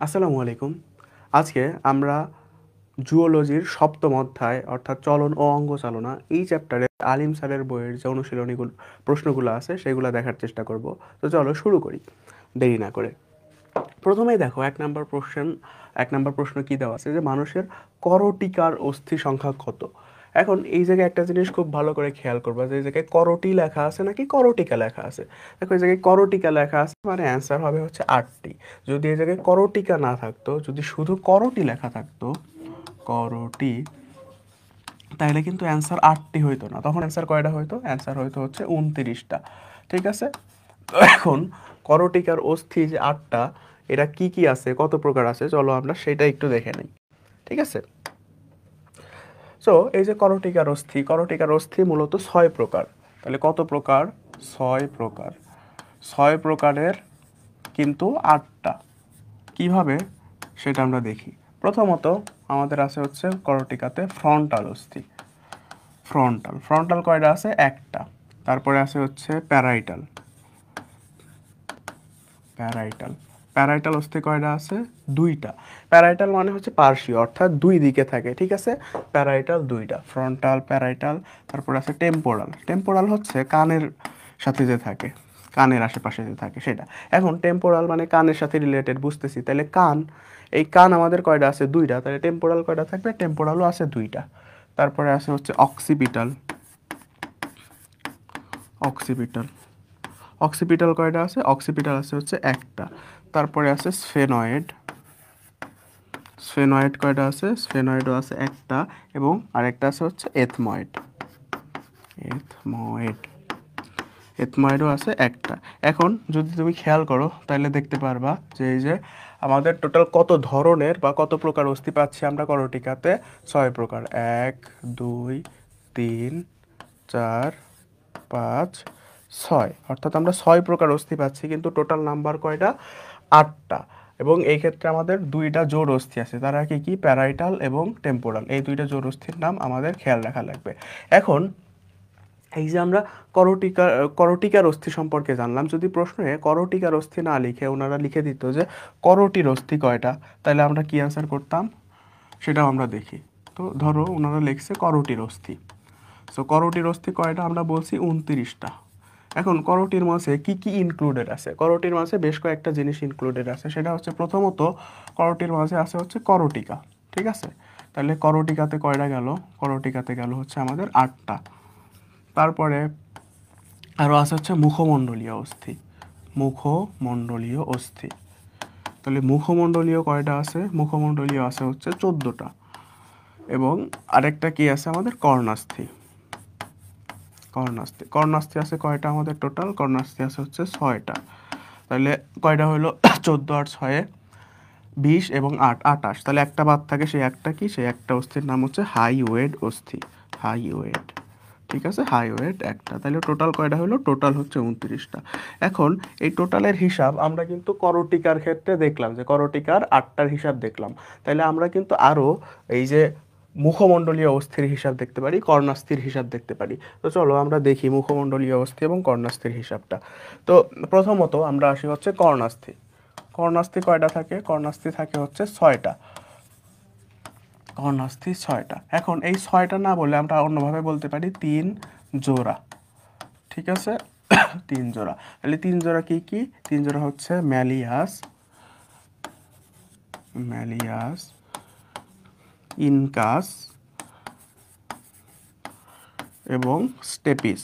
আসসালামু আলাইকুম। আজকে আমরা জুওলজির সপ্তম অধ্যায় অর্থাৎ চলন ও অঙ্গ চালনা এই চ্যাপ্টারে আলিম স্যারের বইয়ের যে অনুশীলনীগুলো প্রশ্নগুলো আছে সেগুলো দেখার চেষ্টা করব। তো চলো শুরু করি দেরি না করে। প্রথমেই দেখো এক নম্বর প্রশ্ন কি দেওয়া আছে যে মানুষের করটিকার অস্থি সংখ্যা কত। এখন এই জায়গায় একটা জিনিস খুব ভালো করে খেয়াল করবা যে এই জায়গায় করটি লেখা আছে নাকি করটিকা লেখা আছে। দেখো এই জায়গায় করটিকা লেখা আছে মানে অ্যান্সার হবে হচ্ছে 8টি। যদি এই জায়গায় করটিকা না থাকতো, যদি শুধু করটি লেখা থাকতো, করটি, তাহলে কিন্তু অ্যান্সার 8টি হইতো না, তখন অ্যান্সার কয়টা হইতো, অ্যান্সার হইতো হচ্ছে 29টা। ঠিক আছে। তো এখন করটিকার অস্থি যে 8টা, এটা কি কি আছে, কত প্রকার আছে, চলো আমরা সেটা একটু দেখে নিই। ঠিক আছে। সো এই যে করটিকার অস্থি মূলত 6 প্রকার। তাহলে কত প্রকার? 6 প্রকার। 6 প্রকারের কিন্তু 8টা। কিভাবে সেটা আমরা দেখি। প্রথমত আমাদের আছে হচ্ছে করটিকাতে ফ্রন্টাল অস্থি। ফ্রন্টাল কয়টা আছে? একটা। তারপরে আছে হচ্ছে প্যারাইটাল। প্যারাইটাল প্যারাইটাল অস্থি কয়টা আছে? 2টা। প্যারাইটাল মানে হচ্ছে পার্শ্বীয়, অর্থাৎ দুই দিকে থাকে। ঠিক আছে। প্যারাইটাল 2টা, ফ্রন্টাল, প্যারাইটাল। তারপর আছে টেম্পোরাল। টেম্পোরাল হচ্ছে কানের সাথে যে থাকে, কানের আশেপাশে যে থাকে সেটা। এখন টেম্পোরাল মানে কানের সাথে রিলেটেড, বুঝতেছি। তাহলে কান, এই কান আমাদের কয়টা আছে? 2টা। তাহলে টেম্পোরাল কয়টা থাকবে? টেম্পোরালও আছে 2টা। তারপরে আছে হচ্ছে অক্সিপিটাল। অক্সিপিটাল অক্সিপিটাল কয়টা আছে? অক্সিপিটাল আছে হচ্ছে একটা। তারপরে আছে স্ফেনয়েড। স্ফেনয়েড কয়টা আছে? স্ফেনয়েডও আছে একটা। এবং আরেকটা আছে হচ্ছে এথময়েড। এথময়েড এথময়েডও আছে একটা। এখন যদি তুমি খেয়াল করো তাহলে দেখতে পারবা যে এই যে আমাদের টোটাল কত ধরনের বা কত প্রকার অস্থি পাচ্ছি আমরা করটিকাতে? 6 প্রকার। 1, 2, 3, 4, 5, 6, অর্থাৎ আমরা 6 প্রকার অস্থি পাচ্ছি, কিন্তু টোটাল নাম্বার কয়টা? 8টা। এবং এই ক্ষেত্রে আমাদের 2টা জোড় অস্থি আছে, তারা কি কি? প্যারাইটাল এবং টেম্পোরাল। এই 2টা জোড় অস্থির নাম আমাদের খেয়াল রাখা লাগবে। এখন এই যে আমরা করটিকা করটিকার অস্থি সম্পর্কে জানলাম, যদি প্রশ্নে করটিকার অস্থি না লিখে ওনারা লিখে দিত যে করটির অস্থি কয়টা, তাহলে আমরা কি অ্যান্সার করতাম সেটাও আমরা দেখি। তো ধরো ওনারা লিখছে করটির অস্থি। সো করটির অস্থি কয়টা? আমরা বলছি 29টা। এখন করটির মাঝে কি কি ইনক্লুডেড আছে? করটির মাঝে বেশ কয়েকটা জিনিস ইনক্লুডেড আছে। সেটা হচ্ছে প্রথমত করটির মাঝে আছে হচ্ছে করটিকা। ঠিক আছে। তাহলে করটিকাতে কয়টা গেল? করটিকাতে গেল হচ্ছে আমাদের 8টা। তারপরে আরও আছে হচ্ছে মুখমণ্ডলীয় অস্থি। মুখমণ্ডলীয় অস্থি। তাহলে মুখমণ্ডলীয় কয়টা আছে? মুখমণ্ডলীয় আছে হচ্ছে 14টা। এবং আরেকটা কি আছে আমাদের? কর্ণাস্থি। কর্ণাস্থি আছে কয়টা আমাদের টোটাল? কর্ণাস্থি আছে হচ্ছে 6টা। তাহলে কয়টা হলো? 14 আর 6 20 এবং 8 28। তাহলে একটা বাদ থাকে, সেই একটা কি? সেই একটা অস্থির নাম হচ্ছে হাইওয়েড অস্থি। হাইওয়েড। ঠিক আছে, হাইওয়েড একটা। তাহলে টোটাল কয়টা হলো? টোটাল হচ্ছে 29টা। এখন এই টোটালের হিসাব আমরা কিন্তু করটিকার ক্ষেত্রে দেখলাম যে করটিকার 8টার হিসাব দেখলাম। তাহলে আমরা কিন্তু আরও এই যে মুখমণ্ডলীয় অস্থির হিসাব দেখতে পারি, কর্ণাস্থির হিসাব দেখতে পারি। তো চলো আমরা দেখি মুখমণ্ডলীয় অস্থি এবং কর্ণাস্থির হিসাবটা। তো প্রথমত আমরা আসি হচ্ছে কর্ণাস্থি। কর্ণাস্থি কয়টা থাকে? কর্ণাস্থি থাকে হচ্ছে 6টা। কর্ণাস্থি 6টা। এখন এই 6টা না বলে আমরা অন্যভাবে বলতে পারি 3 জোড়া। ঠিক আছে। 3 জোড়া। তাহলে 3 জোড়া কি কি? 3 জোড়া হচ্ছে ম্যালিয়াস, ম্যালিয়াস, ইনকাস এবং স্টেপিস।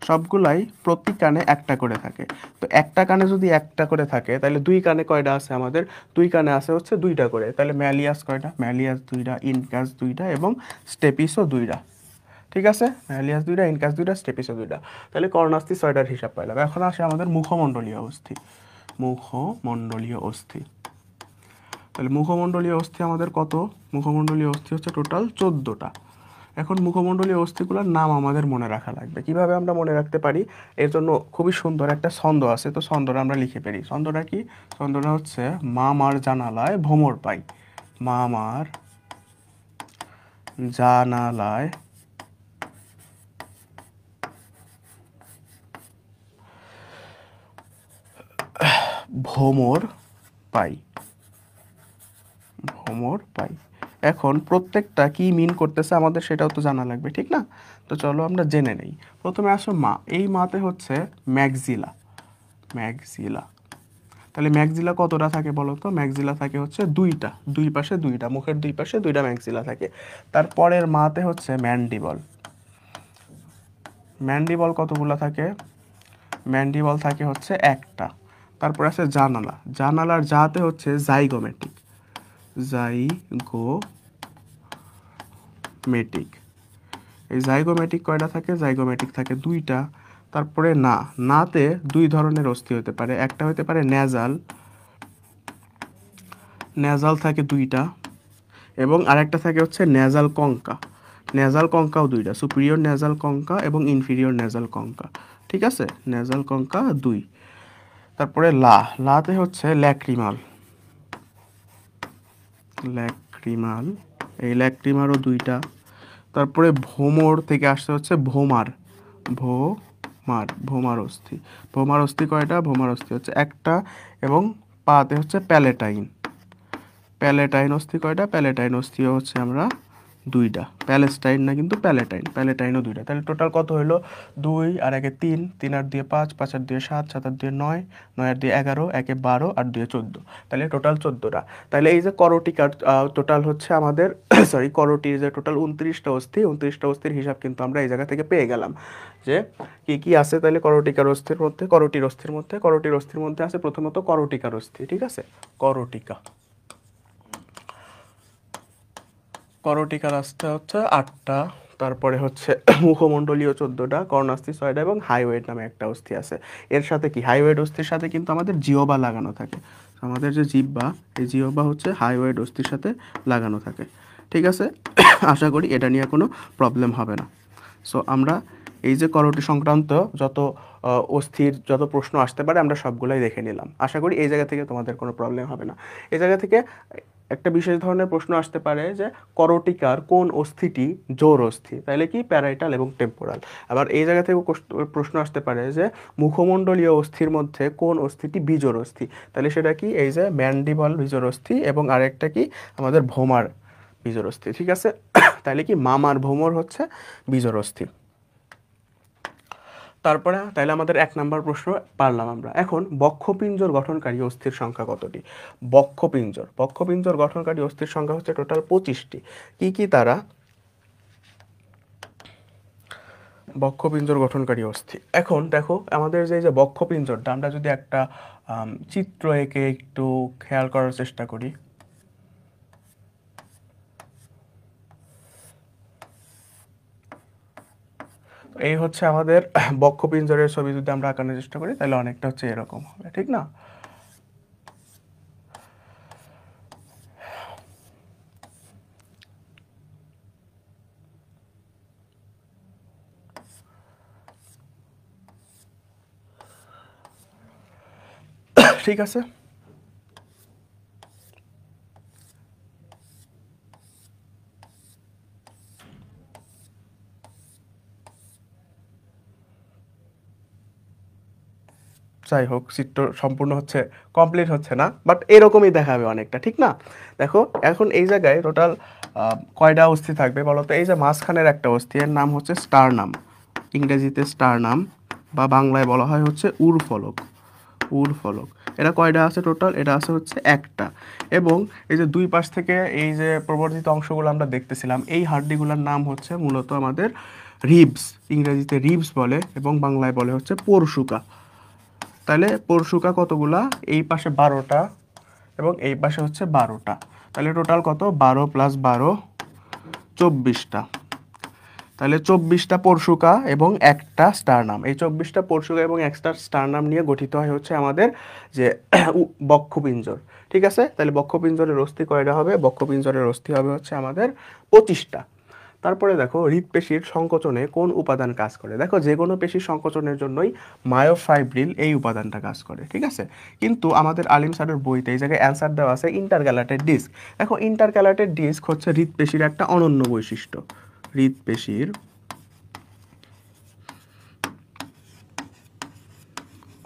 সবগুলাই প্রতি কানে একটা করে থাকে। তো একটা কানে যদি একটা করে থাকে তাহলে দুই কানে কয়টা আছে আমাদের? দুই কানে আছে হচ্ছে 2টা করে। তাহলে ম্যালিয়াস কয়টা? ম্যালিয়াস 2টা, ইনকাস 2টা এবং স্টেপিসও 2টা। ঠিক আছে। ম্যালিয়াস 2টা, ইনকাস 2টা, স্টেপিসও 2টা। তাহলে কর্ণাস্থি 6টার হিসাব পাইলাম। এখন আসে আমাদের মুখমণ্ডলীয় অস্থি। মুখমণ্ডলীয় অস্থি। তাহলে মুখমণ্ডলীয় অস্থি আমাদের কত? মুখমণ্ডলীয় অস্থি হচ্ছে টোটাল 14টা। এখন মুখমণ্ডলীয় অস্থিগুলোর নাম আমাদের মনে রাখা লাগবে। কিভাবে আমরা মনে রাখতে পারি? এর জন্য খুবই সুন্দর একটা ছন্দ আছে। তো ছন্দটা আমরা লিখে পারি। ছন্দটা কি? ছন্দটা হচ্ছে মামার জানালায় ভ্রমর পাই। মামার জানালায় ভ্রমর পাই। ভোমর পাই। এখন প্রত্যেকটা কি মিন করতেছে আমাদের সেটাও তো জানা লাগবে, ঠিক না? তো চলো আমরা জেনে নেই। প্রথমে আসো মা, এই মাতে হচ্ছে ম্যাক্সিলা, ম্যাক্সিলা। তাহলে ম্যাক্সিলা কতটা থাকে বলো তো? ম্যাক্সিলা থাকে হচ্ছে দুইটা, দুই পাশে দুইটা, মুখের দুই পাশে দুইটা ম্যাক্সিলা থাকে। তারপরের মাতে হচ্ছে ম্যান্ডিবল, ম্যান্ডিবল কতগুলা থাকে? ম্যান্ডিবল থাকে হচ্ছে একটা। তারপর আছে জানালা, জানালার জাতে হচ্ছে জাইগোমেটিক, জাইগোমেটিক। এই জাইগোমেটিক কয়টা থাকে? জাইগোমেটিক থাকে দুইটা। তারপরে না, নাতে দুই ধরনের অস্থি হতে পারে, একটা হতে পারে নেজাল, নেজাল থাকে দুইটা, এবং আরেকটা থাকে হচ্ছে নেজাল কঙ্কা। নেজাল কঙ্কাও দুইটা, সুপিরিয়র নেজাল কঙ্কা এবং ইনফিরিয়র নেজাল কঙ্কা, ঠিক আছে? নেজাল কঙ্কা দুই। তারপরে লা, লাতে হচ্ছে ল্যাক্রিমাল, ল্যাক্রিমাল, এই ল্যাক্রিমারও দুইটা। তারপরে ভোমর থেকে আসতে হচ্ছে ভোমার, ভোমার অস্থি। ভোমার অস্থি কয়টা? ভোমার অস্থি হচ্ছে একটা, এবং পাতে হচ্ছে প্যালেটাইন, প্যালেটাইন অস্থি কয়টা? প্যালেটাইন অস্থিও হচ্ছে আমরা দুইটা, প্যালেস্টাইন না কিন্তু প্যালেটাইন, প্যালেটাইনও দুইটা। তাহলে টোটাল কত হলো? 2 আর 1 3, 3 আর 2 5, 5 আর 2 7, 7 আর 2 9, 9 আর 2 11, 1 12 আর 2 14। তাহলে টোটাল 14টা। তাহলে এই যে করোটিকার টোটাল হচ্ছে আমাদের সরি, করোটির যে টোটাল 29টা অস্থি, 29টা অস্থির হিসাব কিন্তু আমরা এই জায়গা থেকে পেয়ে গেলাম যে কি কি আছে। তাহলে করোটিকার অস্থির মধ্যে, করোটির অস্থির মধ্যে, করোটির অস্থির মধ্যে আছে প্রথমত করোটিকার অস্থি, ঠিক আছে? করোটিকা, করটিকা রাস্তা হচ্ছে 8টা। তারপরে হচ্ছে মুখমণ্ডলীয় 14টা, কর্ণাস্থি 6টা, এবং হাইওয়েড নামে একটা অস্থি আছে। এর সাথে কি, হাইওয়েড অস্থির সাথে কিন্তু আমাদের জিহ্বা লাগানো থাকে। আমাদের যে জিহ্বা, এই জিহ্বা হচ্ছে হাইওয়েড অস্থির সাথে লাগানো থাকে, ঠিক আছে? আশা করি এটা নিয়ে কোনো প্রবলেম হবে না। সো আমরা এই যে করোটি সংক্রান্ত যত অস্থির যত প্রশ্ন আসতে পারে আমরা সবগুলাই দেখে নিলাম। আশা করি এই জায়গা থেকে তোমাদের কোনো প্রবলেম হবে না। এই জায়গা থেকে একটা বিশেষ ধরনের প্রশ্ন আসতে পারে যে করটিকার কোন অস্থিটি জোড় অস্থি, তাহলে কি প্যারাইটাল এবং টেম্পোরাল। আবার এই জায়গা থেকে প্রশ্ন আসতে পারে যে মুখমণ্ডলীয় অস্থির মধ্যে কোন অস্থিটি বিজোড় অস্থি, তাহলে সেটা কি? এই যে ম্যান্ডিবল বিজোড় অস্থি, এবং আরেকটা কি আমাদের ভোমার বিজোড় অস্থি, ঠিক আছে? তাহলে কি মামার ভোমর হচ্ছে বিজোড় অস্থি। তারপরে তাহলে আমাদের 1 নাম্বার প্রশ্ন পারলাম আমরা। এখন বক্ষপিঞ্জর গঠনকারী অস্থির সংখ্যা কতটি? বক্ষপিঞ্জর, বক্ষপিঞ্জর গঠনকারী অস্থির সংখ্যা হচ্ছে টোটাল 25টি। কি কি তারা? বক্ষপিঞ্জর গঠনকারী অস্থি। এখন দেখো আমাদের যে যে বক্ষপিঞ্জরটা, আমরা যদি একটা চিত্র এঁকে একটু খেয়াল করার চেষ্টা করি। এই হচ্ছে আমাদের বক্ষপিঞ্জরের ছবি, যদি আমরা আঁকানোর চেষ্টা করি তাহলে অনেকটা হচ্ছে এরকম হবে, ঠিক না? ঠিক আছে। যাই হোক, চিত্র সম্পূর্ণ হচ্ছে, কমপ্লিট হচ্ছে না, বাট এরকমই দেখাবে অনেকটা, ঠিক না? দেখো এখন এই জায়গায় টোটাল কয়টা অস্থি থাকবে বলো তো? এই যে মাঝখানের একটা অস্থি, এর নাম হচ্ছে স্টারনাম, ইংরেজিতে স্টারনাম, বা বাংলায় বলা হয় হচ্ছে উরফলক, উরফলক। এটা কয়টা আছে টোটাল? এটা আছে হচ্ছে একটা। এবং এই যে দুই পাশ থেকে এই যে প্রবর্ধিত অংশগুলো আমরা দেখতেছিলাম, এই হাড্ডিগুলোর নাম হচ্ছে মূলত আমাদের রিবস, ইংরেজিতে রিবস বলে এবং বাংলায় বলে হচ্ছে পরশুকা। তাহলে পরশুকা কতগুলা? এই পাশে 12টা এবং এই পাশে হচ্ছে 12টা। তাহলে টোটাল কত? 12 + 12, 24টা। তাহলে 24টা পরশুকা এবং একটা স্টারনাম। এই 24টা পরশুকা এবং একটা স্টারনাম নিয়ে গঠিত হয় হচ্ছে আমাদের যে বক্ষপিঞ্জর, ঠিক আছে? তাহলে বক্ষপিঞ্জরের অস্থি কয়টা হবে? বক্ষপিঞ্জরের অস্থি হবে হচ্ছে আমাদের 25টা। তারপরে দেখো হৃৎপেশির সংকোচনে কোন উপাদান কাজ করে? দেখো যে কোনো পেশির সংকোচনের জন্যই মায়োফাইব্রিল এই উপাদানটা কাজ করে, ঠিক আছে? কিন্তু আমাদের আলিম স্যারের বইতে এই জায়গায় অ্যান্সার দেওয়া আছে ইন্টারক্যালাটেড ডিস্ক। দেখো ইন্টারক্যালাটেড ডিস্ক হচ্ছে হৃৎপেশির একটা অনন্য বৈশিষ্ট্য, হৃৎপেশির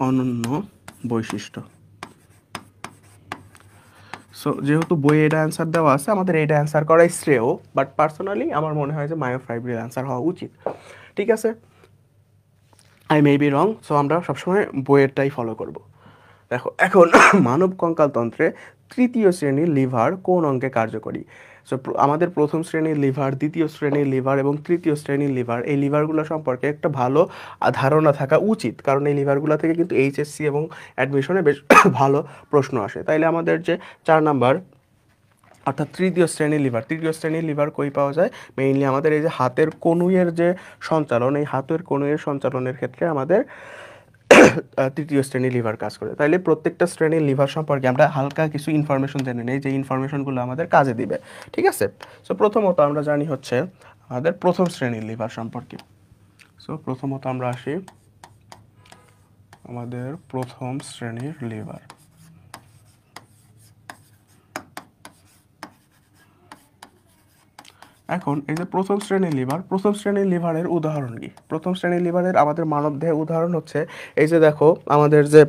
অনন্য বৈশিষ্ট্য। সো যেহেতু বইয়ে এটা অ্যান্সার দেওয়া আছে, আমাদের এটা অ্যান্সার করাই শ্রেয়, বাট পার্সোনালি আমার মনে হয় যে মায়োফাইব্রিল অ্যান্সার হওয়া উচিত। ঠিক আছে, I may be wrong, so আমরা সবসময় বইয়েরটাই ফলো করব। দেখো এখন মানব কঙ্কালতন্ত্রে তৃতীয় শ্রেণীর লিভার কোন অঙ্গে কার্যকরী? সো আমাদের প্রথম শ্রেণীর লিভার, দ্বিতীয় শ্রেণীর লিভার এবং তৃতীয় শ্রেণীর লিভার, এই লিভারগুলো সম্পর্কে একটা ভালো ধারণা থাকা উচিত, কারণ এই লিভারগুলো থেকে কিন্তু এইচএসসি এবং অ্যাডমিশনে বেশ ভালো প্রশ্ন আসে। তাইলে আমাদের যে 4 নাম্বার অর্থাৎ তৃতীয় শ্রেণীর লিভার কই পাওয়া যায়? মেইনলি আমাদের এই যে হাতের কনুইয়ের যে সঞ্চালন, এই হাতের কনুইয়ের সঞ্চালনের ক্ষেত্রে আমাদের তৃতীয় শ্রেণীর লিভার কাজ করে। তাইলে প্রত্যেকটা শ্রেণীর লিভার সম্পর্কে আমরা হালকা কিছু ইনফরমেশন জেনে নেই, যে ইনফরমেশনগুলো আমাদের কাজে দিবে। ঠিক আছে, সো প্রথমত আমরা জানি হচ্ছে আমাদের প্রথম শ্রেণীর লিভার সম্পর্কে। সো প্রথমত আমরা আসি আমাদের প্রথম শ্রেণীর লিভার। এখন এই যে প্রথম শ্রেণীর লিভারের উদাহরণ কি? প্রথম শ্রেণীর লিভারের আমাদের মানবদেহে উদাহরণ হচ্ছে এই যে দেখো আমাদের যে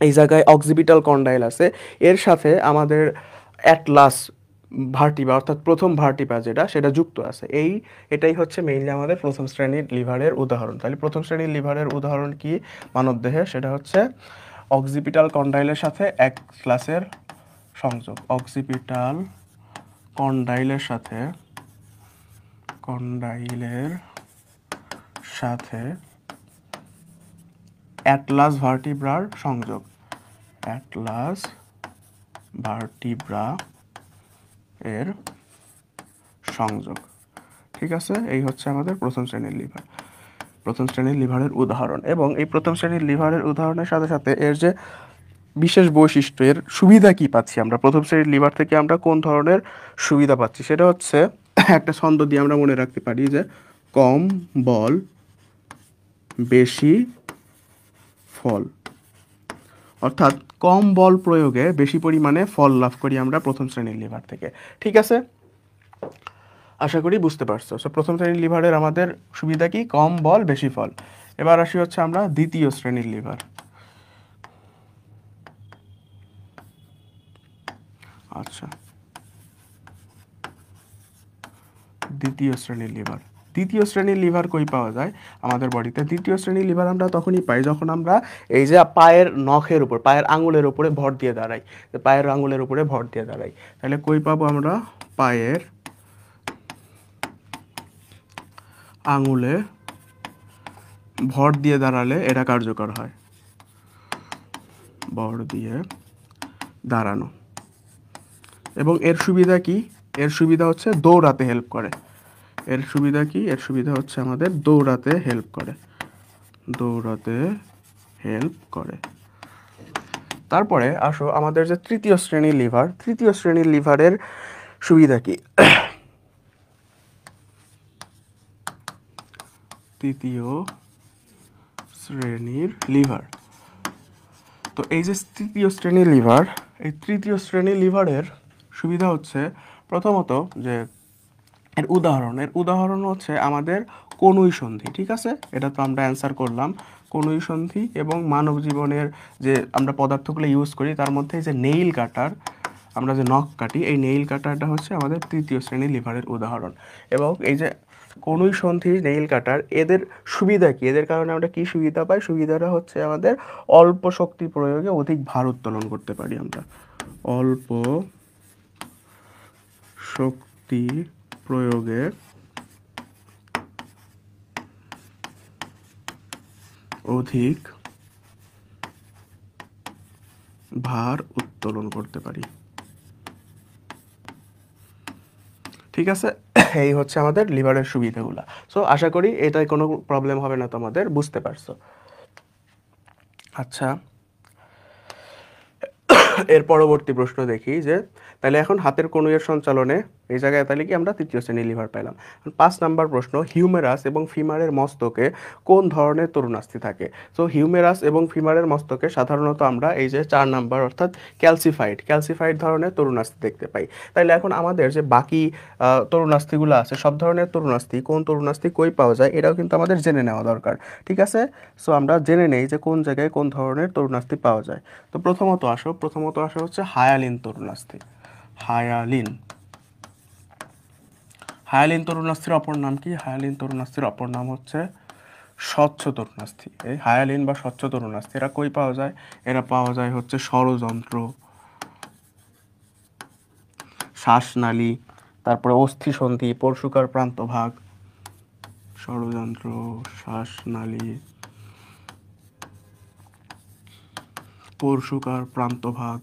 এই জায়গায় অক্সিপিটাল কন্ডাইল আছে, এর সাথে আমাদের অ্যাটলাস ভার্টিবা অর্থাৎ প্রথম ভার্টিবা যেটা, সেটা যুক্ত আছে। এটাই হচ্ছে মেইনলি আমাদের প্রথম শ্রেণীর লিভারের উদাহরণ। তাহলে প্রথম শ্রেণীর লিভারের উদাহরণ কি মানবদেহে? সেটা হচ্ছে অক্সিপিটাল কন্ডাইলের সাথে অ্যাটলাসের সংযোগ। অক্সিপিটাল কন্ডাইলের সাথে অ্যাটলাস ভার্টিব্রার সংযোগ। অ্যাটলাস ভার্টিব্রা এর সংযোগ। ঠিক আছে, এই হচ্ছে আমাদের প্রথম শ্রেণীর লিভারের উদাহরণ। এবং এই প্রথম শ্রেণীর লিভারের উদাহরণের সাথে সাথে এর যে বিশেষ বৈশিষ্ট্য, এর সুবিধা কি পাচ্ছি আমরা? প্রথম শ্রেণীর লিভার থেকে আমরা কোন ধরনের সুবিধা পাচ্ছি সেটা হচ্ছে একটা ছন্দ দিয়ে আমরা মনে রাখতে পারি যে কম বল বেশি ফল, অর্থাৎ কম বল প্রয়োগে বেশি পরিমাণে ফল লাভ করি আমরা প্রথম শ্রেণীর লিভার থেকে। ঠিক আছে, আশা করি বুঝতে পারছো। সো প্রথম শ্রেণীর লিভারের আমাদের সুবিধা কি? কম বল বেশি ফল। এবার আসি হচ্ছে আমরা দ্বিতীয় শ্রেণীর লিভার। আচ্ছা, দ্বিতীয় শ্রেণীর লিভার কই পাওয়া যায় আমাদের বডিতে? দ্বিতীয় শ্রেণীর লিভার আমরা তখনই পাই যখন আমরা এই যে পায়ের নখের উপর, পায়ের আঙুলের উপরে ভর দিয়ে দাঁড়াই। তাহলে কই পাবো আমরা? পায়ের আঙুলে ভর দিয়ে দাঁড়ালে এটা কার্যকর হয়। ভর দিয়ে দাঁড়ানো। এবং এর সুবিধা কি? এর সুবিধা হচ্ছে দৌড়াতে হেল্প করে। এর সুবিধা কি? এর সুবিধা হচ্ছে আমাদের দৌড়াতে হেল্প করে। তারপরে আসো আমাদের যে তৃতীয় শ্রেণীর লিভারের সুবিধা কি? তৃতীয় শ্রেণীর লিভার। তো এই যে তৃতীয় শ্রেণীর লিভারের সুবিধা হচ্ছে প্রথমত যে এর উদাহরণ হচ্ছে আমাদের কনুই সন্ধি। ঠিক আছে, এটা তো আমরা অ্যান্সার করলাম। কনুই সন্ধি এবং মানব জীবনের যে আমরা পদার্থগুলো ইউজ করি তার মধ্যে যে নেইল কাটার, আমরা যে নখ কাটি, এই নেইল কাটারটা হচ্ছে আমাদের তৃতীয় শ্রেণীর লিভারের উদাহরণ। এবং এই যে কনুই সন্ধি, নেইল কাটার, এদের সুবিধা কি? এদের কারণে আমরা কি সুবিধা পাই? সুবিধাটা হচ্ছে আমাদের অল্প শক্তি প্রয়োগে অধিক ভার উত্তোলন করতে পারি আমরা। অল্প শক্তি প্রয়োগে অধিক ভার উত্তোলন করতে পারি। ঠিক আছে, এই হচ্ছে আমাদের লিভারের সুবিধাগুলো। সো আশা করি এটাই কোনো প্রবলেম হবে না, তোমাদের বুঝতে পারছো। আচ্ছা, এর পরবর্তী প্রশ্ন দেখি যে তাহলে এখন হাতের কনুইয়ের সঞ্চালনে এই জায়গায় তাহলে কি আমরা তৃতীয় শ্রেণীর লিভার পেলাম। 5 নাম্বার প্রশ্ন, হিউমেরাস এবং ফিমারের মস্তকে কোন ধরনের তরুণাস্থি থাকে? সো হিউমেরাস এবং ফিমারের মস্তকে সাধারণত আমরা এই যে 4 নাম্বার অর্থাৎ ক্যালসিফাইড ধরনের তরুণাস্থি দেখতে পাই। তাইলে এখন আমাদের যে বাকি তরুণাস্থিগুলো আছে, সব ধরনের তরুণাস্থি, কোন তরুণাস্থি কই পাওয়া যায় এটাও কিন্তু আমাদের জেনে নেওয়া দরকার। ঠিক আছে, সো আমরা জেনে নেই যে কোন জায়গায় কোন ধরনের তরুণাস্থি পাওয়া যায়। তো প্রথমত প্রথমত আসে হচ্ছে হায়ালিন তরুণাস্থি। হায়ালিন হায়ালিন তরুণাস্থির অপর নাম কি? হায়ালিন তরুণাস্থির অপর নাম হচ্ছে স্বচ্ছ তরুণাস্থি। এই হায়ালিন বা স্বচ্ছ তরুণাস্থি এরা কই পাওয়া যায়? এরা পাওয়া যায় হচ্ছে ষড়যন্ত্র, শ্বাসনালী, তারপরে অস্থিসন্ধি, পরশুকার প্রান্তভাগ, ষড়যন্ত্র, শ্বাসনালী, পরশুকার প্রান্তভাগ,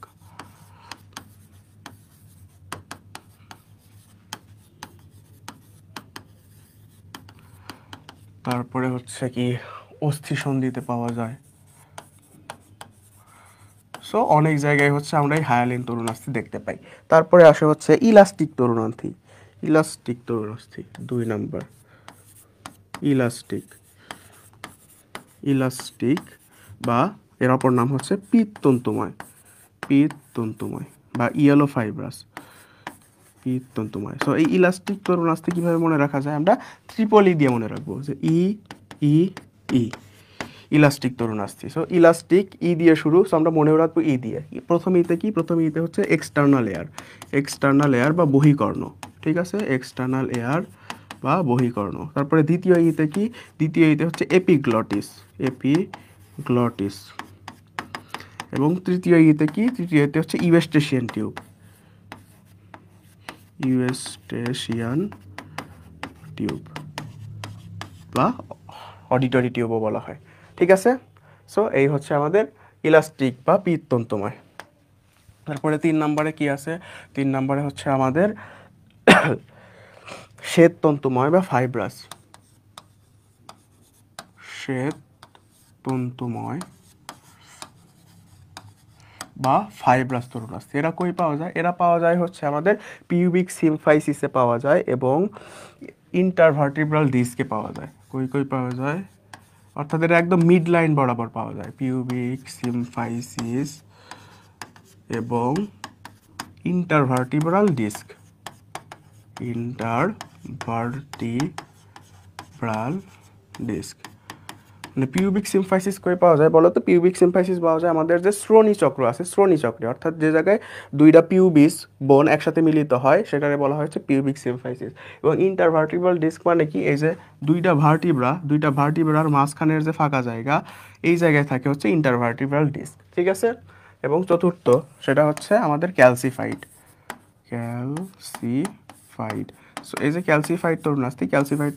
তারপরে হচ্ছে কি অস্থিসন্ধিতে পাওয়া যায়। সো অনেক জায়গায় হচ্ছে আমরা এই হায়ালিন তরুণাস্থি দেখতে পাই। তারপরে আসে হচ্ছে ইলাস্টিক তরুণাস্থি। ইলাস্টিক তরুণাস্থি 2 নাম্বার। ইলাস্টিক ইলাস্টিক বা এর অপর নাম হচ্ছে পিত্তন্তময়। পিত্তন্তময় বা ইয়েলো ফাইব্রাস। পিত্তন্তময়। সো এই ইলাস্টিক তরুণাস্থি কিভাবে মনে রাখা যায়? আমরা ত্রিপলি দিয়ে মনে রাখবো, যে ই ই ই, ইলাস্টিক তরুণাস্থি। সো ইলাস্টিক ই দিয়ে শুরু, সো আমরা মনে রাখবো ই দিয়ে। প্রথম ইতে কি? প্রথম ইতে হচ্ছে এক্সটার্নাল এয়ার। এক্সটার্নাল এয়ার বা বহিকর্ণ, ঠিক আছে, এক্সটার্নাল এয়ার বা বহিকর্ণ। তারপরে দ্বিতীয় ইতে কি? দ্বিতীয় ইতে হচ্ছে এপিগ্লটিস। এপিগ্লটিস। এবং তৃতীয় ইতে কি? তৃতীয় ইতে হচ্ছে ইউস্টেশিয়ান টিউব। ইউস্টেশিয়ান টিউব বা অডিটরি টিউবও বলা হয়, ঠিক আছে। সো এই হচ্ছে আমাদের ইলাস্টিক বা পিত্তন্তময়। তারপরে 3 নম্বরে কি আছে? 3 নম্বরে হচ্ছে আমাদের শ্বেততন্তুময় বা ফাইব্রাস। শ্বেততন্তুময় বা ফাইব্রাস তরুণাস্থি। এরা কই পাওয়া যায়? এরা পাওয়া যায় হচ্ছে আমাদের পিউবিক সিমফাইসিসে পাওয়া যায় এবং ইন্টারভার্টিব্রাল ডিস্কে পাওয়া যায়। কই কই পাওয়া যায়? অর্থাৎ এটা একদম মিড লাইন বরাবর পাওয়া যায়। পিউবিক সিমফাইসিস এবং ইন্টারভার্টিব্রাল ডিস্ক। Intervertebral disk. মানে পিউবিক সিমফাইসিস কই পাওয়া যায় বলো তো? পিউবিক সিমফাইসিস পাওয়া যায় আমাদের যে শ্রোণী চক্র আছে, শ্রোণী চক্রে, অর্থাৎ যে জায়গায় দুইটা পিউবিস বোন একসাথে মিলিত হয় সেটাকে বলা হচ্ছে পিউবিক সিমফাইসিস। এবং ইন্টারভার্টিব্রাল ডিস্ক মানে কি? এই যে দুইটা ভার্টিব্রার মাঝখানের যে ফাঁকা জায়গা, এই জায়গায় থাকে হচ্ছে ইন্টারভার্টিব্রাল ডিস্ক, ঠিক আছে। এবং চতুর্থ সেটা হচ্ছে আমাদের ক্যালসিফাইড। ক্যালসিফাইড। সো এই যে ক্যালসিফাইড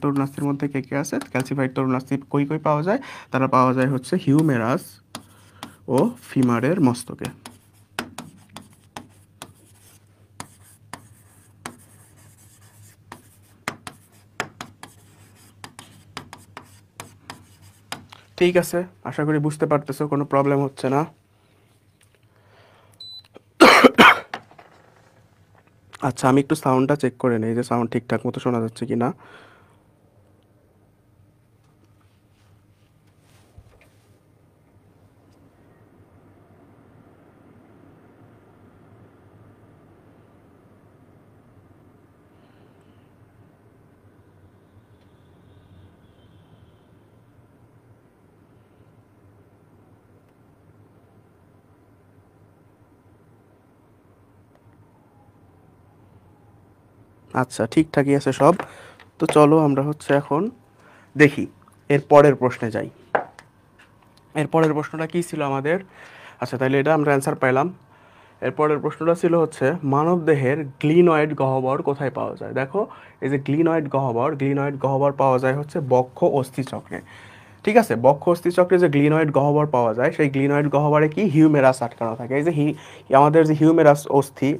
তরুণাস্থির মধ্যে কে কে আছে? ক্যালসিফাইড তরুণাস্থি কই কই পাওয়া যায়? তারা পাওয়া যায় হচ্ছে হিউমেরাস ও ফিমারের মস্তকে। ঠিক আছে, আশা করি বুঝতে পারতেছো, কোনো প্রবলেম হচ্ছে না। আচ্ছা, আমি একটু সাউন্ডটা চেক করে নেই যে সাউন্ড ঠিকঠাক মতো শোনা যাচ্ছে কিনা। আচ্ছা, ঠিকঠাকই আছে সব। তো চলো আমরা হচ্ছে এখন দেখি এর পরের প্রশ্নে যাই। এর পরের প্রশ্নটা কি ছিল আমাদের? আচ্ছা, তাহলে এটা আমরা অ্যান্সার পাইলাম। এরপরের প্রশ্নটা ছিল হচ্ছে মানবদেহের গ্লিনয়েড গহ্বর কোথায় পাওয়া যায়? দেখো, এই যে গ্লিনয়েড গহ্বর পাওয়া যায় হচ্ছে বক্ষ অস্থিচক্রে, ঠিক আছে। বক্ষ অস্থিচক্রে যে গ্লিনয়েড গহ্বর পাওয়া যায়, সেই গ্লিনয়েড গহ্বরে কি হিউমেরাস আটকানো থাকে। এই যে আমাদের যে হিউমেরাস অস্থি,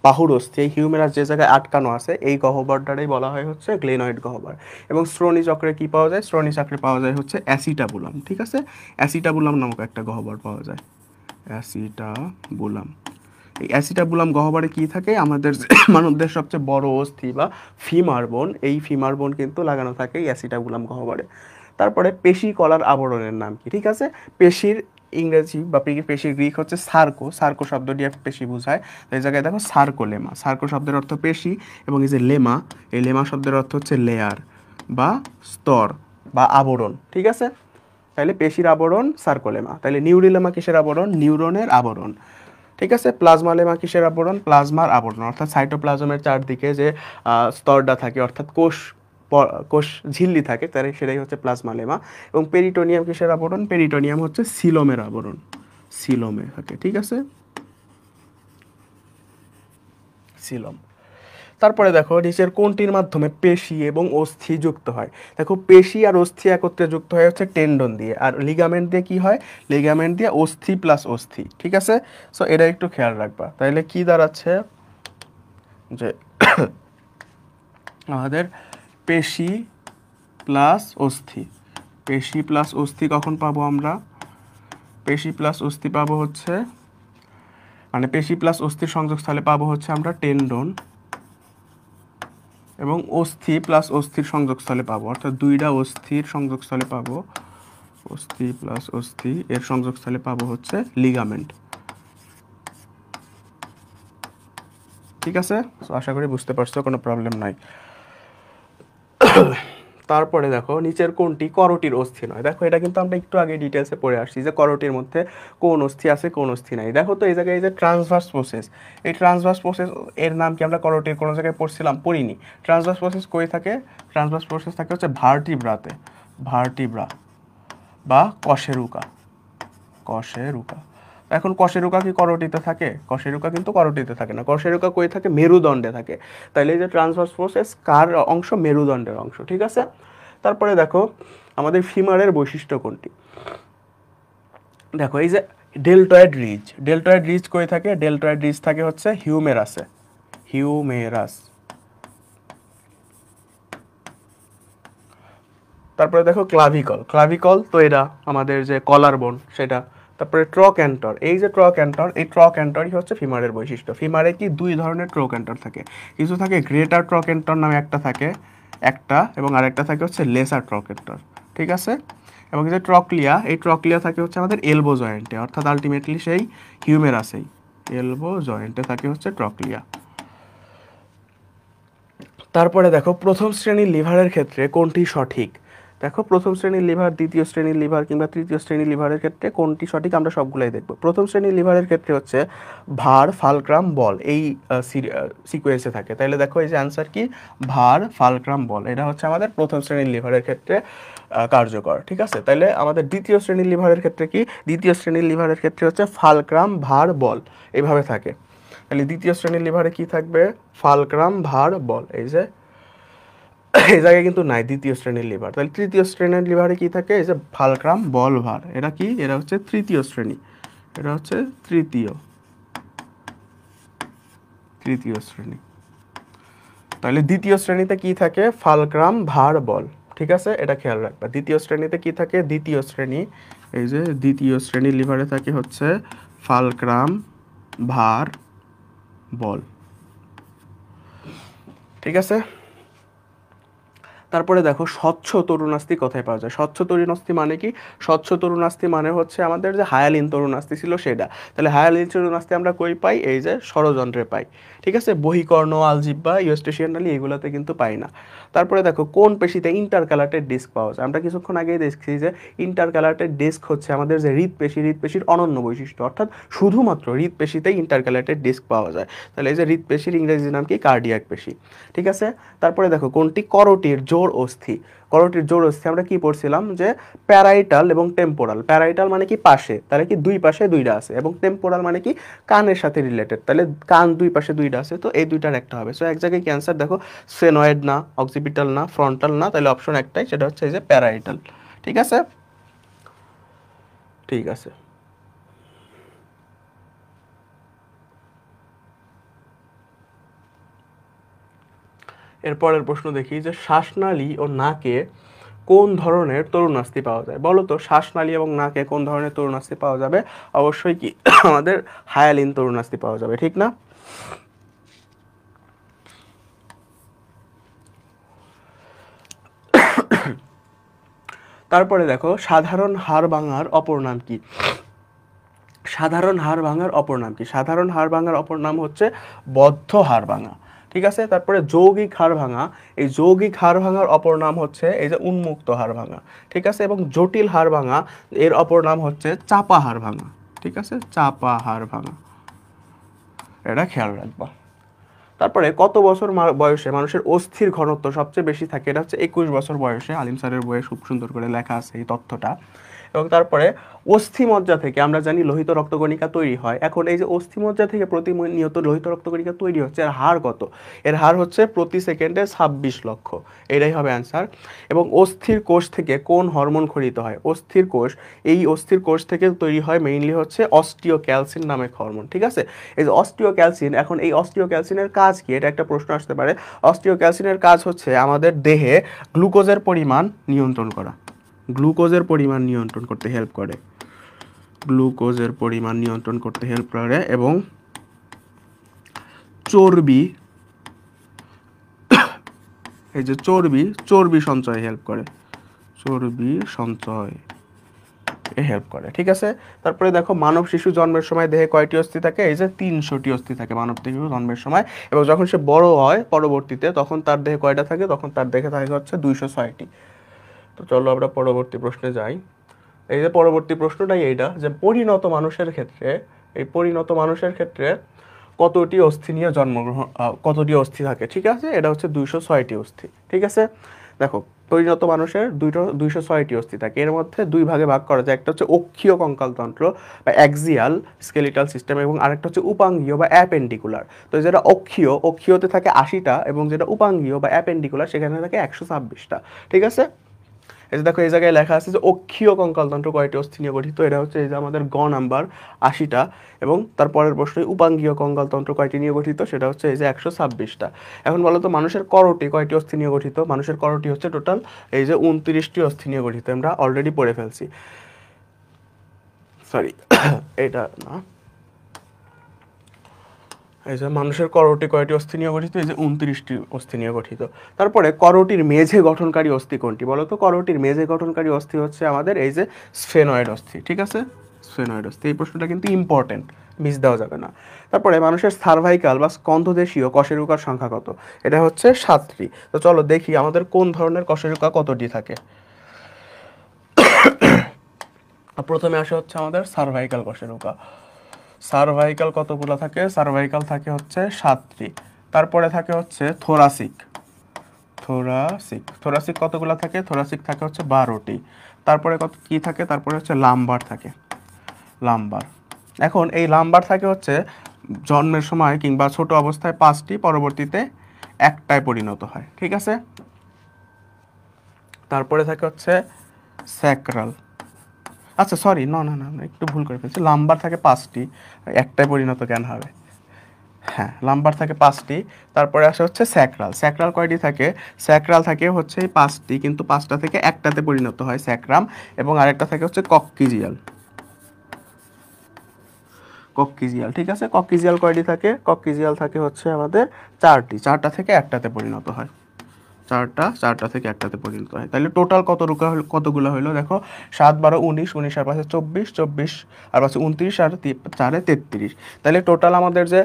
বাহুর অস্থি, এই হিউমেরাস যে জায়গায় আটকানো আছে, এই গহ্বরটারই বলা হয় হচ্ছে গ্লিনয়েড গহ্বর। এবং শ্রোণী চক্রে কি পাওয়া যায়? শ্রোণী চক্রে পাওয়া যায় হচ্ছে অ্যাসিটাবুলাম, ঠিক আছে। অ্যাসিটাবুলাম নামক একটা গহ্বর পাওয়া যায়। অ্যাসিটাবুলাম। এই অ্যাসিটাবুলাম গহ্বরে কি থাকে? আমাদের মানবদের সবচেয়ে বড় অস্থি বা ফিমার বোন, এই ফিমার বোন কিন্তু লাগানো থাকে এই অ্যাসিটাবুলাম গহ্বরে। তারপরে পেশি কলার আবরণের নাম কি? ঠিক আছে, পেশির ইংরেজি বা পেশির গ্রিক হচ্ছে সার্কো। সার্কো শব্দ দিয়ে পেশি বোঝায়। তো এই জায়গায় দেখো সার্কোলেমা। সার্কো শব্দের অর্থ পেশি, এবং এই যে লেমা, এই লেমা শব্দের অর্থ হচ্ছে লেয়ার বা স্তর বা আবরণ, ঠিক আছে। তাহলে পেশির আবরণ সার্কোলেমা। তাহলে নিউরিলেমা কিসের আবরণ? নিউরনের আবরণ। ঠিক আছে। প্লাজমা লেমা কিসের আবরণ? প্লাজমার আবরণ, অর্থাৎ সাইটোপ্লাজমের চারদিকে যে স্তরটা থাকে অর্থাৎ কোষ ঝিল্লি থাকে তাই সেটাই হচ্ছে প্লাজমা লেমা। এবং পেরিটোনিয়াম কিসের আবরণ? পেরিটোনিয়াম হচ্ছে সিলোমের আবরণ, সিলোমে থাকে। ঠিক আছে, সিলোম। তারপরে দেখো নিচের কোনটির মাধ্যমে পেশি এবং অস্থি যুক্ত হয়? দেখো পেশি আর অস্থি একত্রে যুক্ত হয় হচ্ছে টেন্ডন দিয়ে, আর লিগামেন্ট দিয়ে কি হয়? লিগামেন্ট দিয়ে অস্থি প্লাস অস্থি। ঠিক আছে, সো এটা একটু খেয়াল রাখবা। তাইলে কি দাঁড়াচ্ছে যে আমাদের পেশি প্লাস অস্থি, পেশি প্লাস অস্থি কখন পাবো আমরা? পেশি প্লাস অস্থি পাবো হচ্ছে, মানে পেশি প্লাস অস্থির সংযোগস্থলে পাবো হচ্ছে আমরা টেন্ডন, এবং অস্থি প্লাস অস্থির সংযোগস্থলে পাবো, অর্থাৎ দুইটা অস্থির সংযোগস্থলে পাবো, অস্থি প্লাস অস্থি এর সংযোগস্থলে পাবো হচ্ছে লিগামেন্ট। ঠিক আছে, তো আশা করি বুঝতে পারছো, কোনো প্রবলেম নাই। তারপরে দেখো নিচের কোনটি করটির অস্থি নয়? দেখো এটা কিন্তু আমরা একটু আগে ডিটেলসে পড়ে আসছি যে করটির মধ্যে কোন অস্থি আছে কোন অস্থি নাই। দেখো তো এই জায়গায় এই যে ট্রান্সভার্স প্রসেস, এই ট্রান্সভার্স প্রসেস এর নাম কি আমরা করটির কোনো জায়গায় পড়ছিলাম? পড়িনি। ট্রান্সভার্স প্রসেস কই থাকে? ট্রান্সভার্স প্রসেস থাকে হচ্ছে ভার্টিব্রাতে, ভার্টিব্রা বা কশেরুকা, কশেরুকা। এখন কশেরুকা কি করটিতে থাকে? কশেরুকা কিন্তু করটিতে থাকে না, কশেরুকা কই থাকে? মেরুদণ্ডে থাকে। তাইলে এই যে ট্রান্সভার্স প্রসেস কার অংশ? মেরুদণ্ডের অংশ। ঠিক আছে, তারপরে দেখো আমাদের ফিমারের বৈশিষ্ট্য কোনটি? দেখো এই যে ডেল্টয়েড রিজ, ডেল্টয়েড রিজ কই থাকে? ডেল্টয়েড রিজ থাকে হচ্ছে হিউমেরাসে, হিউমেরাস। তারপরে দেখো ক্লাভিকল, ক্লাভিকল তো এটা আমাদের যে কলার বোন সেটা। তারপরে ট্রক্যান্টর, এই যে ট্রক্যান্টর, এই ট্রক্যান্টরই হচ্ছে ফিমারের বৈশিষ্ট্য। ফিমারে কি দুই ধরনের ট্রক্যান্টর থাকে, কিছু থাকে গ্রেটার ট্রক্যান্টর নামে একটা থাকে একটা, এবং আরেকটা থাকে হচ্ছে লেসার ট্রক্যান্টর। ঠিক আছে, এবং এই যে ট্রক্লিয়া, এই ট্রক্লিয়া থাকে হচ্ছে আমাদের এলবো জয়েন্টে, অর্থাৎ আলটিমেটলি সেই হিউমেরাসেই, এলবো জয়েন্টে থাকে হচ্ছে ট্রক্লিয়া। তারপরে দেখো প্রথম শ্রেণীর লিভারের ক্ষেত্রে কোনটি সঠিক? দেখো প্রথম শ্রেণীর লিভার, দ্বিতীয় শ্রেণীর লিভার কিংবা তৃতীয় শ্রেণীর লিভারের ক্ষেত্রে কোনটি সঠিক আমরা সবগুলাই দেখব। প্রথম শ্রেণীর লিভারের ক্ষেত্রে হচ্ছে ভার, ফালক্রাম, বল এই সিকোয়েন্সে থাকে। তাহলে দেখো এই যে অ্যান্সার কি? ভার, ফালক্রাম, বল, এটা হচ্ছে আমাদের প্রথম শ্রেণীর লিভারের ক্ষেত্রে কার্যকর। ঠিক আছে, তাহলে আমাদের দ্বিতীয় শ্রেণীর লিভারের ক্ষেত্রে কি? দ্বিতীয় শ্রেণীর লিভারের ক্ষেত্রে হচ্ছে ফালক্রাম, ভার, বল এইভাবে থাকে। তাহলে দ্বিতীয় শ্রেণীর লিভারে কি থাকবে? ফালক্রাম, ভার, বল। এই যে এই জায়গায় কিন্তু নাই দ্বিতীয় শ্রেণীর লিভার। তাহলে তৃতীয় শ্রেণীর লিভারে কি থাকে? এই যে ফালক্রাম, বল, ভার, এটা কি? এটা হচ্ছে তৃতীয় শ্রেণী, এটা হচ্ছে তৃতীয় তৃতীয় শ্রেণী। তাহলে দ্বিতীয় শ্রেণীতে কি থাকে? ফালক্রাম, ভার, বল। ঠিক আছে, এটা খেয়াল রাখবা। দ্বিতীয় শ্রেণীতে কি থাকে? দ্বিতীয় শ্রেণী, এই যে দ্বিতীয় শ্রেণীর লিভারে থাকে হচ্ছে ফালক্রাম, ভার, বল। ঠিক আছে, তারপরে দেখো স্বচ্ছ তরুণাস্থি কোথায় পাওয়া যায়? স্বচ্ছ তরুণাস্থি মানে কি? স্বচ্ছ তরুণাস্থি মানে হচ্ছে আমাদের যে হায়ালিন তরুণাস্থি ছিল সেটা। তাহলে হায়ালিন তরুণাস্থি আমরা কই পাই? এই যে ষড়যন্ত্রে পাই। ঠিক আছে, বহিকর্ণ, আলজিব্বা, ইউস্টেশিয়ান নালী এগুলোতে কিন্তু পাই না। তারপরে দেখো কোন পেশিতে ইন্টারক্যালাটেড ডিস্ক পাওয়া যায়? আমরা কিছুক্ষণ আগেই দেখছি যে ইন্টারক্যালাটেড ডিস্ক হচ্ছে আমাদের যে হৃৎপেশি, হৃৎপেশির অনন্য বৈশিষ্ট্য, অর্থাৎ শুধুমাত্র হৃৎপেশিতেই ইন্টারক্যালাটেড ডিস্ক পাওয়া যায়। তাহলে এই যে হৃৎপেশির ইংরেজি নাম কি? কার্ডিয়াক পেশি। ঠিক আছে, তারপরে দেখো কোনটি করটির জোড় অস্থি? করটির জোড় অস্থি আমরা কি পড়ছিলাম যে প্যারাইটাল এবং টেম্পোরাল। প্যারাইটাল মানে কি? পাশে, তাহলে কি দুই পাশে দুইটা আছে, এবং টেম্পোরাল মানে কি? কানের সাথে রিলেটেড। তাহলে কান দুই পাশে দুইটা আছে, তো এই দুইটার একটা হবে। সো এক জায়গায় ক্যান্সার দেখো সেনয়েড না, অক্সিপিটাল না, ফ্রন্টাল না, তাহলে অপশন একটাই, সেটা হচ্ছে এই যে প্যারাইটাল। ঠিক আছে, ঠিক আছে। এরপরের প্রশ্ন দেখি যে শ্বাসনালী ও নাকে কোন ধরনের তরুণাস্থি পাওয়া যায়? বলো তো শ্বাসনালী এবং নাকে কোন ধরনের তরুণাস্থি পাওয়া যাবে? অবশ্যই কি আমাদের হায়ালিন তরুণাস্থি পাওয়া যাবে, ঠিক না? তারপরে দেখো সাধারণ হাড় ভাঙার অপর নাম কি? সাধারণ হাড় ভাঙার অপর নাম কি? সাধারণ হাড় ভাঙার অপর নাম হচ্ছে বদ্ধ হাড় ভাঙা। ঠিক আছে, তারপরে যৌগিক হাড় ভাঙা, এই যৌগিক হাড় ভাঙার অপর নাম হচ্ছে এই যে উন্মুক্ত হাড় ভাঙা। ঠিক আছে, এবং জটিল হাড় ভাঙা এর অপর নাম হচ্ছে চাপা হাড় ভাঙা। ঠিক আছে, চাপা হাড় ভাঙা। এটা খেয়াল রাখবা। তারপরে কত বছর বয়সে মানুষের অস্থির ঘনত্ব সবচেয়ে বেশি থাকে, এটা হচ্ছে 21 বছর বয়সে। আলিম স্যারের বইয়ে খুব সুন্দর করে লেখা আছে এই তথ্যটা। এবং তারপরে অস্থিমজ্জা থেকে আমরা জানি লোহিত রক্তকণিকা তৈরি হয়। এখন এই যে অস্থিমজ্জা থেকে প্রতিনিয়ত লোহিত রক্তকণিকা তৈরি হচ্ছে, এর হার কত? এর হার হচ্ছে প্রতি সেকেন্ডে 26 লক্ষ। এটাই হবে অ্যান্সার। এবং অস্থির কোষ থেকে কোন হরমোন খরিত হয়? অস্থির কোষ, এই অস্থির কোষ থেকে তৈরি হয় মেইনলি হচ্ছে অস্টিওক্যালসিন নামক হরমোন। ঠিক আছে, এই যে অস্টিওক্যালসিন, এখন এই অস্টিওক্যালসিনের কাজ কি? এটা একটা প্রশ্ন আসতে পারে। অস্টিওক্যালসিনের কাজ হচ্ছে আমাদের দেহে গ্লুকোজের পরিমাণ নিয়ন্ত্রণ করা, গ্লুকোজের পরিমাণ নিয়ন্ত্রণ করতে হেল্প করে, গ্লুকোজের পরিমাণ নিয়ন্ত্রণ করতে হেল্প করে এবং চর্বি, এই যে চর্বি সঞ্চয় হেল্প করে, চর্বি সঞ্চয় হেল্প করে। ঠিক আছে, তারপরে দেখো মানব শিশু জন্মের সময় দেহে কয়টি অস্থি থাকে? এই যে 300টি অস্থি থাকে মানব শিশু জন্মের সময়। এবং যখন সে বড় হয় পরবর্তীতে, তখন তার দেহে কয়টা থাকে? তখন তার দেহে থাকে হচ্ছে 206টি। তো চলো আমরা পরবর্তী প্রশ্নে যাই। এই যে পরবর্তী প্রশ্নটাই এইটা, যে পরিণত মানুষের ক্ষেত্রে, এই পরিণত মানুষের ক্ষেত্রে কতটি অস্থি নিয়ে জন্মগ্রহণ, কতটি অস্থি থাকে? ঠিক আছে, এটা হচ্ছে 206টি অস্থি। ঠিক আছে, দেখো পরিণত মানুষের 206টি অস্থি থাকে। এর মধ্যে দুই ভাগে ভাগ করা যায়, একটা হচ্ছে অক্ষীয় কঙ্কালতন্ত্র বা অ্যাক্সিয়াল স্কেলিটাল সিস্টেম, এবং আরেকটা হচ্ছে উপাঙ্গীয় বা অ্যাপেন্ডিকুলার। তো যেটা অক্ষীয়তে থাকে 80টা, এবং যেটা উপাঙ্গীয় বা অ্যাপেন্ডিকুলার সেখানে থাকে 126টা। ঠিক আছে, এই যে দেখো এই জায়গায় লেখা আছে যে অক্ষীয় কঙ্কালতন্ত্র কয়টি অস্থি নিয়ে গঠিত? এটা হচ্ছে এই যে আমাদের গ নাম্বার 80টা। এবং তারপরের প্রশ্নে উপাঙ্গীয় কঙ্কালতন্ত্র কয়টি নিয়ে গঠিত? সেটা হচ্ছে এই যে 126টা। এখন বলো তো মানুষের করটি কয়টি অস্থি নিয়ে গঠিত? মানুষের করটি হচ্ছে টোটাল এই যে 29টি অস্থি নিয়ে গঠিত। আমরা অলরেডি পড়ে ফেলছি, সরি এটা না, এই যে মানুষের করটি কয়টি অস্থি নিয়ে গঠিত? এই যে 29টি অস্থি নিয়ে গঠিত। তারপরে করটির মেঝে গঠনকারী অস্থি কোনটি? বলো তো করটির মেঝে গঠনকারী অস্থি হচ্ছে আমাদের এই যে স্ফেনয়েড অস্থি। ঠিক আছে, স্ফেনয়েড অস্থি। এই প্রশ্নটা কিন্তু ইম্পর্টেন্ট, মিস দেওয়া যাবে না। তারপরে মানুষের সার্ভাইকাল বা স্কন্ধদেশীয় কশেরুকার সংখ্যা কত? এটা হচ্ছে 7টি। তো চলো দেখি আমাদের কোন ধরনের কশেরুকা কতটি থাকে। প্রথমে আসে হচ্ছে আমাদের সার্ভাইকাল কশেরুকা। সার্ভাইকাল কতগুলো থাকে? সার্ভাইকাল থাকে হচ্ছে 7টি। তারপরে থাকে হচ্ছে থোরাসিক, থোরাসিক কতগুলো থাকে? থোরাসিক থাকে হচ্ছে 12টি। তারপরে কত কি থাকে? তারপরে হচ্ছে লাম্বার থাকে, লাম্বার। এখন এই লাম্বার থাকে হচ্ছে জন্মের সময় কিংবা ছোট অবস্থায় 5টি, পরবর্তীতে একটায় পরিণত হয়। ঠিক আছে, তারপরে থাকে হচ্ছে স্যাক্রাল, আচ্ছা সরি, না না না একটু ভুল করে ফেলছি, লাম্বার থাকে 5টি, একটায় পরিণত কেন হবে? হ্যাঁ, লাম্বার থাকে 5টি। তারপরে আসে হচ্ছে স্যাক্রাল। স্যাক্রাল কয়টি থাকে? স্যাক্রাল থাকে হচ্ছে এই 5টি, কিন্তু 5টা থেকে একটাতে পরিণত হয় স্যাক্রাম। এবং আরেকটা থাকে হচ্ছে কক্কিজিয়াল, কক্কিজিয়াল। ঠিক আছে, কক্কিজিয়াল কয়টি থাকে? কক্কিজিয়াল থাকে হচ্ছে আমাদের 4টি, 4টা থেকে একটাতে পরিণত হয়, চারটা থেকে একটাতে পরিণত হয়। তাহলে টোটাল কতগুলো হলো দেখো, 7 12 19, 19 আর 5 24, 24 আর 5 29 আর 4 33। তাহলে টোটাল আমাদের যে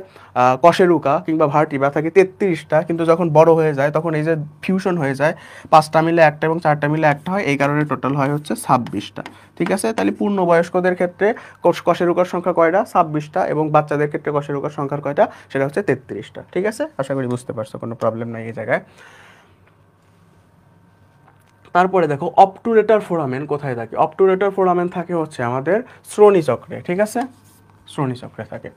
কশেরুকা কিংবা ভার্টিব্রা থাকে 33টা, কিন্তু যখন বড় হয়ে যায় তখন এই যে ফিউশন হয়ে যায়, 5টা মিলে একটা এবং 4টা মিলে একটা হয়, এই কারণে টোটাল হয় হচ্ছে 26টা। ঠিক আছে, তাহলে পূর্ণবয়স্কদের ক্ষেত্রে কশেরুকার সংখ্যা কয়টা? 26টা। এবং বাচ্চাদের ক্ষেত্রে কশেরুকার সংখ্যা কয়টা? সেটা হচ্ছে 33টা। ঠিক আছে, আশা করি বুঝতে পারছো, কোনো প্রবলেম নাই এই জায়গায়। তারপরে দেখো অবটুরেটর ফোরামেন কোথায় থাকে? অবটুরেটর ফোরামেন থাকে হচ্ছে আমাদের শ্রোণী চক্রে। ঠিক আছে, শ্রোণী চক্রে থাকে।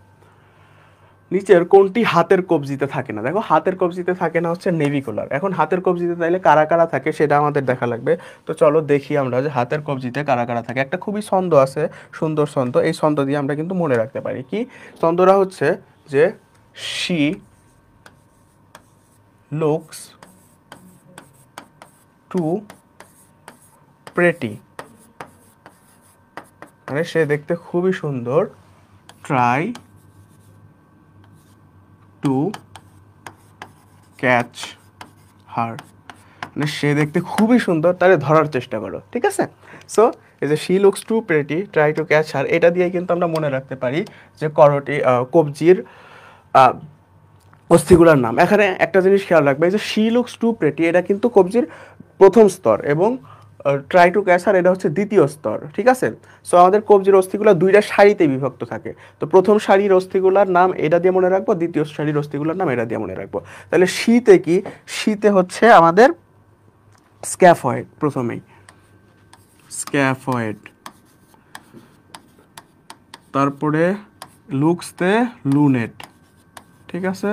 নিচের কোনটি হাতের কবজিতে থাকে না? দেখো হাতের কবজিতে থাকে না হচ্ছে নেভিকুলার। এখন হাতের কবজিতে তাইলে কারা কারা থাকে সেটা আমাদের দেখা লাগবে। তো চলো দেখি আমরা যে হাতের কবজিতে কারা কারা থাকে। একটা খুবই ছন্দ আছে, সুন্দর ছন্দ, এই ছন্দ দিয়ে আমরা কিন্তু মনে রাখতে পারি। কি ছন্দটা হচ্ছে যে শি লুকস টু প্রেটি, মানে সে দেখতে খুবই সুন্দর, ট্রাই টু ক্যাচ হার, মানে সে দেখতে খুবই সুন্দর, তাহলে ধরার চেষ্টা করো। ঠিক আছে, সো এই যে she looks too pretty try to catch her, এটা দিয়ে কিন্তু আমরা মনে রাখতে পারি যে কবজির অস্থিগুলার নাম। এখানে একটা জিনিস খেয়াল রাখবে, এই যে শি লুকস টু প্রেটি, এটা কিন্তু কবজির প্রথম স্তর, এবং ট্রাই টু ক্যাচার এটা হচ্ছে দ্বিতীয় স্তর, ঠিক আছে। সো আমাদের কবজির অস্থিগুলো দুইটা সারিতে বিভক্ত থাকে। তো প্রথম সারির অস্থিগুলার নাম এটা দিয়ে মনে রাখবো, দ্বিতীয় সারির অস্থিগুলার নাম এটা দিয়ে মনে রাখবো। তাহলে শীতে কি, শীতে হচ্ছে আমাদের স্ক্যাফয়েড, প্রথমেই স্ক্যাফয়েড, তারপরে লুক্সতে লুনেট, ঠিক আছে।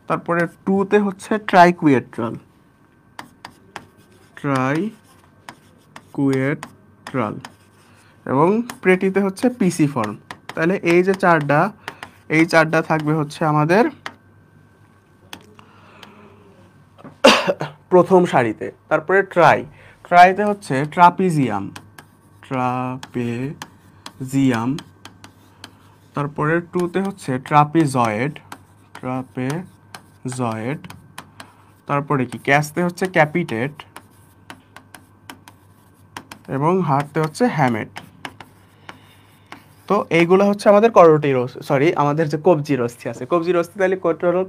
তারপরে টুতে হচ্ছে ট্রাইকুয়েট্রাল, ট্রাইকুয়েট্রাল, এবং প্রেটিতে হচ্ছে পিসিফর্ম। তাহলে এই যে চারটা, এই চারটা থাকবে হচ্ছে আমাদের প্রথম সারিতে। তারপরে ট্রাইতে হচ্ছে ট্রাপিজিয়াম, ট্রাপেজিয়াম। তারপরে টুতে হচ্ছে ট্রাপেজয়েড। তারপরে কি ক্যাসতে হচ্ছে ক্যাপিটেট, এবং হার্টতে হচ্ছে হ্যামেট। তো এইগুলো হচ্ছে আমাদের করোটির, সরি আমাদের যে কবজির অস্থি আছে, কবজির অস্থি তাহলে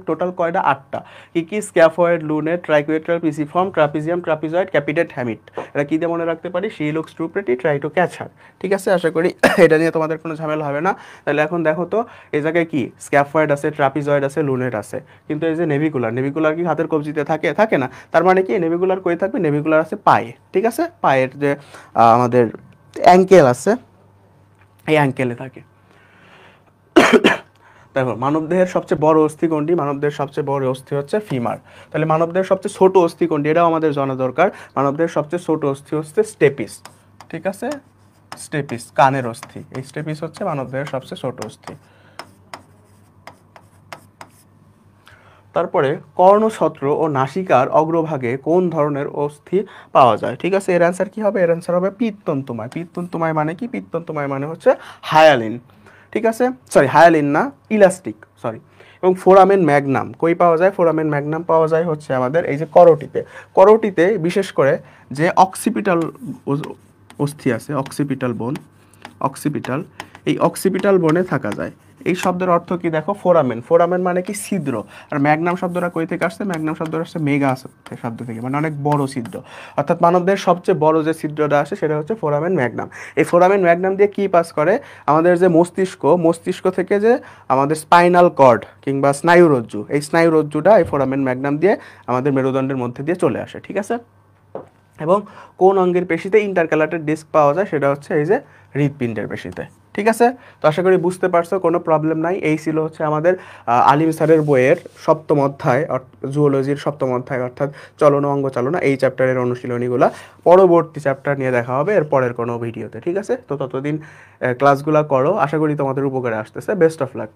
টোটাল কয়টা? 8টা। কি কি? Scaphoid, lunate, triquetral, pisiform, trapezium, trapezoid, capitate, hamate. এটা কি দিয়ে মনে রাখতে পারি? She looks too pretty, try to catch her. ঠিক আছে, আশা করি এটা নিয়ে তোমাদের কোনো ঝামেলা হবে না। তাহলে এখন দেখো তো এই জায়গায় কি স্ক্যাফয়েড আছে, ট্রাপিজয়েড আছে, লুনেট আছে, কিন্তু এই যে নেভিকুলার কি হাতের কবজিতে থাকে? থাকে না। তার মানে কি নেভিকুলার কই থাকবে? নেভিকুলার আছে পায়ে, ঠিক আছে। পায়ের যে আমাদের অ্যাঙ্কেল আছে, এই অ্যাঙ্কেলে থাকে। দেখো মানবদেহের সবচেয়ে বড় অস্থি কোনটি? মানবদেহের সবচেয়ে বড় অস্থি হচ্ছে ফিমার। তাহলে মানবদেহের সবচেয়ে ছোট অস্থি কোনটি? এটাও আমাদের জানা দরকার। মানবদেহের সবচেয়ে ছোট অস্থি হচ্ছে স্টেপিস, ঠিক আছে। স্টেপিস কানের অস্থি, এই স্টেপিস হচ্ছে মানবদেহের সবচেয়ে ছোট অস্থি। তারপরে কর্ণছত্র ও নাসিকার অগ্রভাগে কোন ধরনের অস্থি পাওয়া যায়? ঠিক আছে, এর অ্যান্সার কি হবে? এর অ্যান্সার হবে পিত্তন্তমায়। পিত্তন্তমায় মানে কি? পিত্তন্তমায় মানে হচ্ছে হায়ালিন, ঠিক আছে। সরি, হায়ালিন না, ইলাস্টিক, সরি। এবং ফোরামেন ম্যাগনাম কই পাওয়া যায়? ফোরামেন ম্যাগনাম পাওয়া যায় হচ্ছে আমাদের এই যে করোটিতে। করোটিতে বিশেষ করে যে অক্সিপিটাল অস্থি আছে, অক্সিপিটাল বোন, অক্সিপিটাল, এই অক্সিপিটাল বোনে থাকা যায়। এই শব্দের অর্থ কি দেখো? ফোরামেন। ফোরামেন মানে কি? ছিদ্র। আর ম্যাগনাম শব্দটা কই থেকে আসছে? ম্যাগনাম শব্দটা আসছে মেগা শব্দ থেকে, মানে অনেক বড় ছিদ্র। অর্থাৎ মানবদের সবচেয়ে বড় যে ছিদ্রটা আসে সেটা হচ্ছে ফোরামেন ম্যাগনাম। এই ফোরামেন ম্যাগনাম দিয়ে কি পাস করে? আমাদের যে মস্তিষ্ক থেকে যে আমাদের স্পাইনাল কর্ড কিংবা স্নায়ুরজ্জু, এই স্নায়ুরজ্জুটা এই ফোরামেন ম্যাগনাম দিয়ে আমাদের মেরুদণ্ডের মধ্যে দিয়ে চলে আসে, ঠিক আছে। এবং কোন অঙ্গের পেশিতে ইন্টারক্যালাটেড ডিস্ক পাওয়া যায়? সেটা হচ্ছে এই যে হৃৎপিণ্ডের পেশিতে, ঠিক আছে। তো আশা করি বুঝতে পারছো, কোনো প্রবলেম নাই। এই ছিল হচ্ছে আমাদের আলিম স্যারের বইয়ের সপ্তম অধ্যায়, জুওলজির সপ্তম অধ্যায়, অর্থাৎ চলন ও অঙ্গ চালনা, এই চ্যাপ্টারের অনুশীলনীগুলা। পরবর্তী চ্যাপ্টার নিয়ে দেখা হবে এর পরের কোনো ভিডিওতে, ঠিক আছে। তো ততদিন ক্লাসগুলো করো, আশা করি তোমাদের উপকারে আসতেছে। Best of luck.